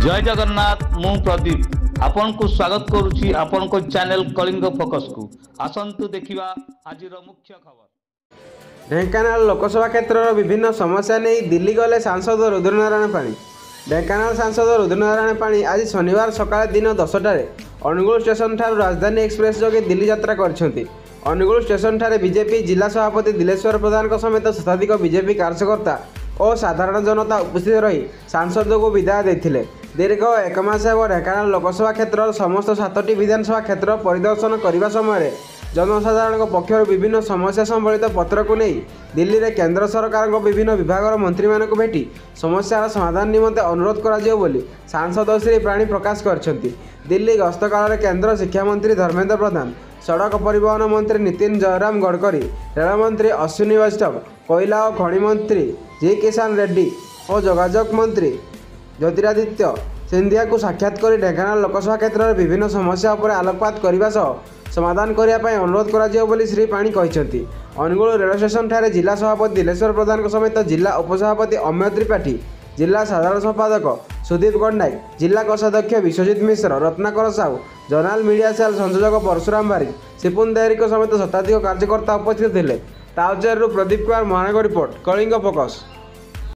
जय जगन्नाथ मु प्रदीप आपण को स्वागत करुछि आपण को चैनल कलिंग फोकस को आसंतु देखिबा आजिर मुख्य खबर। ढेंकानाल लोकसभा क्षेत्र विभिन्न समस्या नहीं दिल्ली गले सांसद रुद्रनारायण पाणी। ढेंकानाल सांसद रुद्रनारायण पाणी आज शनिवार सकाळ दिन 10टारे अनुगुल स्टेशन ठार राजधानी एक्सप्रेस जोगे दिल्ली यात्रा करछंती। अनुगुल स्टेशन ठारे बीजेपी जिला सभापति दिलेश्वर प्रधान समेत शताधिक बीजेपी कार्यकर्ता और साधारण जनता उपस्थित रही सांसद को विदाय देथिले। दीर्घ एक मास ହେବ ढेंकानाल लोकसभा क्षेत्र समस्त 7टी विधानसभा क्षेत्र परिदर्शन करने समय जनसाधारण पक्षर विभिन्न समस्या संबलित पत्र को नहीं दिल्ली में केंद्र सरकार विभिन्न विभाग मंत्री मानक भेटी समस्यार समाधान निमंते अनुरोध कर सांसद श्री प्राणी प्रकाश करछंती। दिल्ली गस्त काल केंद्र शिक्षा मंत्री धर्मेंद्र प्रधान, सड़क परिवहन मंत्री नितिन जयराम गडकरी, रेल मंत्री अश्विनी वैष्णव, कोयला और खनि मंत्री जी किशन रेड्डी और जोगाजोग मंत्री ज्योतिरादित्य सिंधिया को साक्षात कर ढेंकानाल लोकसभा क्षेत्र में विभिन्न समस्या पर आलोकपात करने समाधान करने अनुरोध कर श्री पाणी कहते। अनुगुल रेल स्टेशन ठारे जिला सभापति दिलेश्वर प्रधान समेत जिला उपसभापति अमेय त्रिपाठी, जिला साधारण संपादक सुदीप गंडाई, जिला कोषाध्यक्ष विश्वजित मिश्र, रत्नाकर साहू, जर्नाल मीडिया सेल संयोजक परशुराम बारिक, सिपुन देहरी समेत शताधिक कार्यकर्ता उपस्थित थे। तालचेर प्रदीप कुमार महानगर रिपोर्ट कलिंग फोकस।